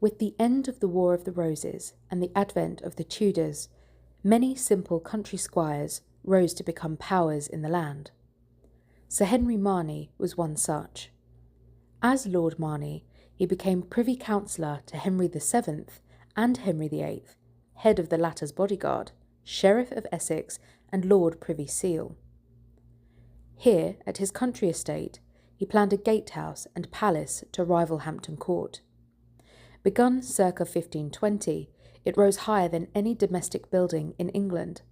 With the end of the War of the Roses and the advent of the Tudors, many simple country squires rose to become powers in the land. Sir Henry Marney was one such. As Lord Marney, he became Privy Councillor to Henry VII and Henry VIII, head of the latter's bodyguard, Sheriff of Essex and Lord Privy Seal. Here, at his country estate, he planned a gatehouse and palace to rival Hampton Court. Begun circa 1520, it rose higher than any domestic building in England,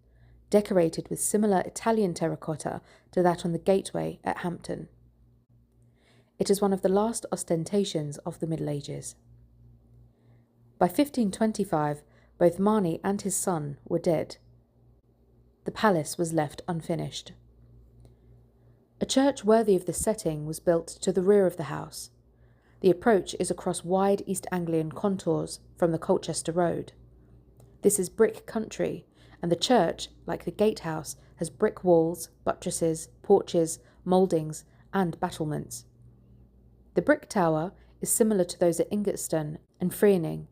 decorated with similar Italian terracotta to that on the gateway at Hampton. It is one of the last ostentations of the Middle Ages. By 1525, both Marney and his son were dead. The palace was left unfinished. A church worthy of this setting was built to the rear of the house. The approach is across wide East Anglian contours from the Colchester Road. This is brick country, and the church, like the gatehouse, has brick walls, buttresses, porches, mouldings, and battlements. The brick tower is similar to those at Ingatstone and Freening,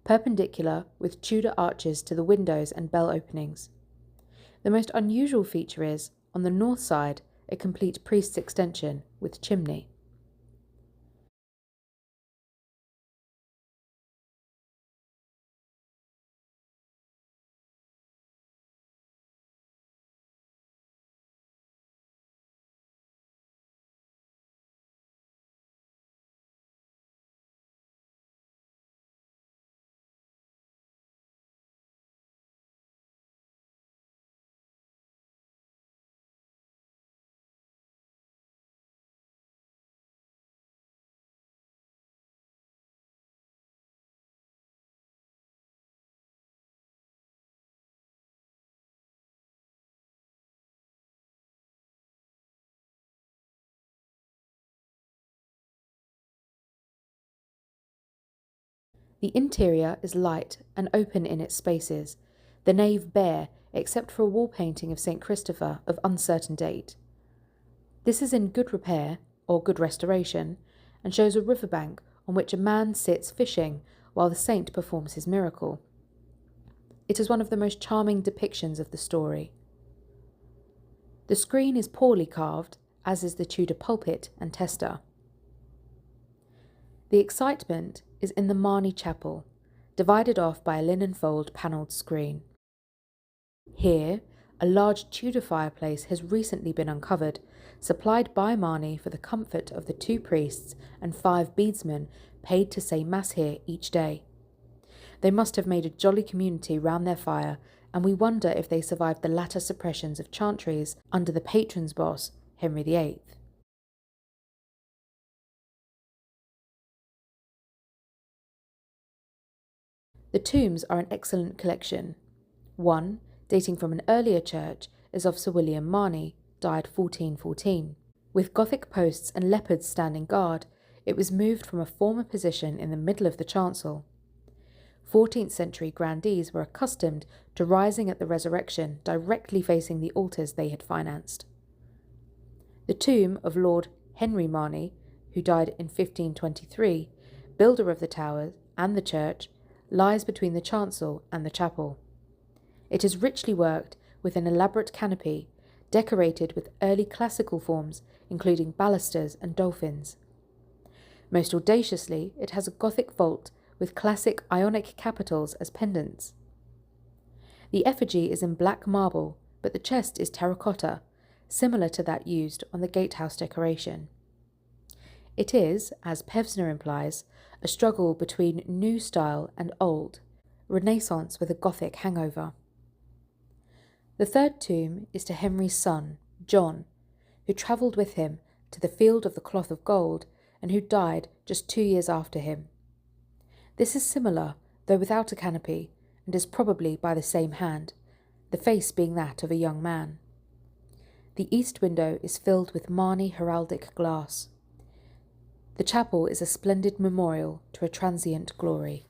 perpendicular with Tudor arches to the windows and bell openings. The most unusual feature is, on the north side, a complete priest's extension with chimney. The interior is light and open in its spaces, the nave bare except for a wall painting of St. Christopher of uncertain date. This is in good repair, or good restoration, and shows a riverbank on which a man sits fishing while the saint performs his miracle. It is one of the most charming depictions of the story. The screen is poorly carved, as is the Tudor pulpit and tester. The excitement is in the Marney chapel, divided off by a linen-fold panelled screen. Here, a large Tudor fireplace has recently been uncovered, supplied by Marney for the comfort of the 2 priests and 5 beadsmen paid to say Mass here each day. They must have made a jolly community round their fire, and we wonder if they survived the latter suppressions of chantries under the patron's boss, Henry VIII. The tombs are an excellent collection. One, dating from an earlier church, is of Sir William Marney, died 1414. With Gothic posts and leopards standing guard, it was moved from a former position in the middle of the chancel. 14th century grandees were accustomed to rising at the resurrection directly facing the altars they had financed. The tomb of Lord Henry Marney, who died in 1523, builder of the tower and the church, lies between the chancel and the chapel. It is richly worked with an elaborate canopy, decorated with early classical forms, including balusters and dolphins. Most audaciously, it has a Gothic vault with classic Ionic capitals as pendants. The effigy is in black marble, but the chest is terracotta, similar to that used on the gatehouse decoration. It is, as Pevsner implies, a struggle between new style and old, Renaissance with a Gothic hangover. The third tomb is to Henry's son, John, who travelled with him to the Field of the Cloth of Gold and who died just 2 years after him. This is similar, though without a canopy, and is probably by the same hand, the face being that of a young man. The east window is filled with Marney heraldic glass. The chapel is a splendid memorial to a transient glory.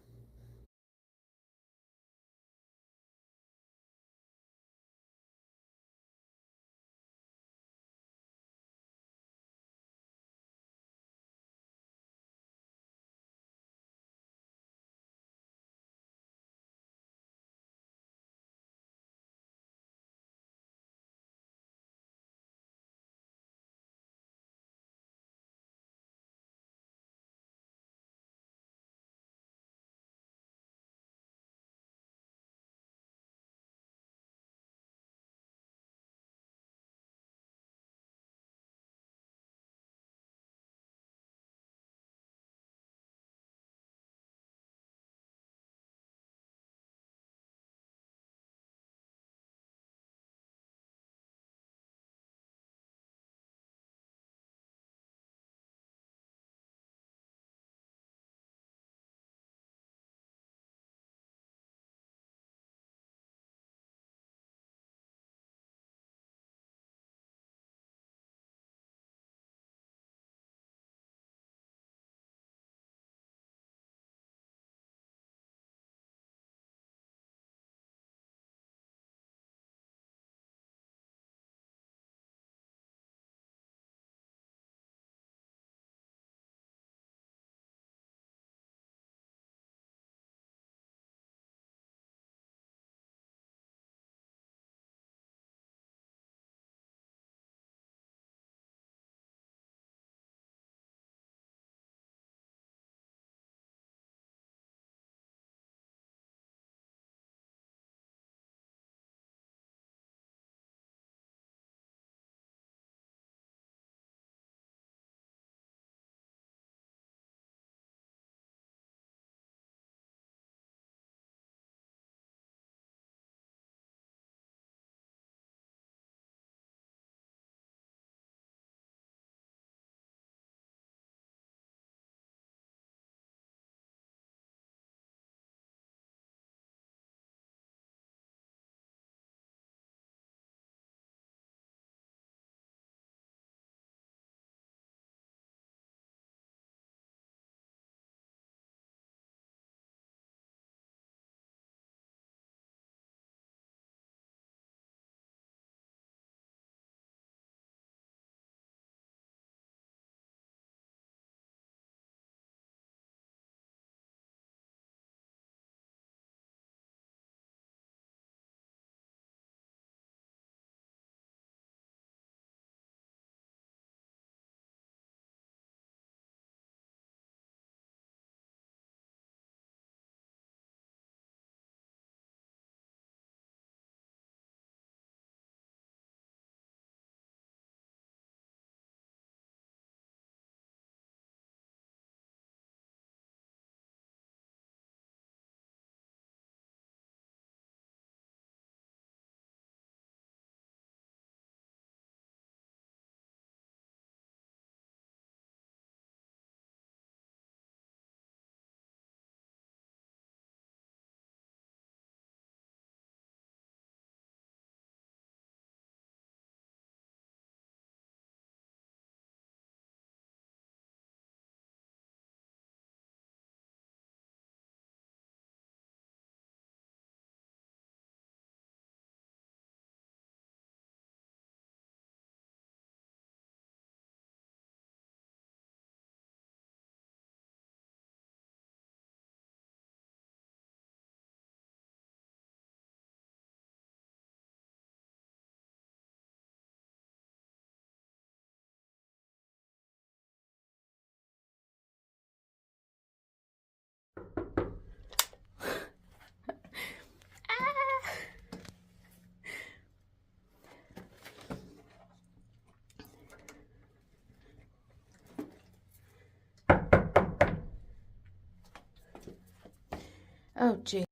Oh gee.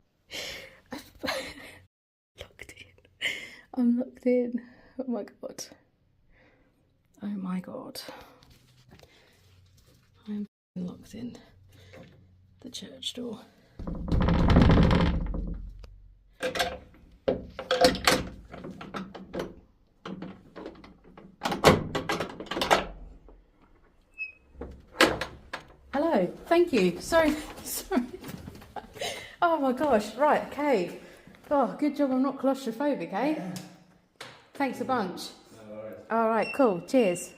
Locked in. I'm locked in. Oh my god. Oh my god. I'm locked in the church door. Hello, thank you. Sorry. Oh my gosh, right, okay. Oh, good job I'm not claustrophobic, eh? Thanks a bunch. No worries. All right, cool. Cheers.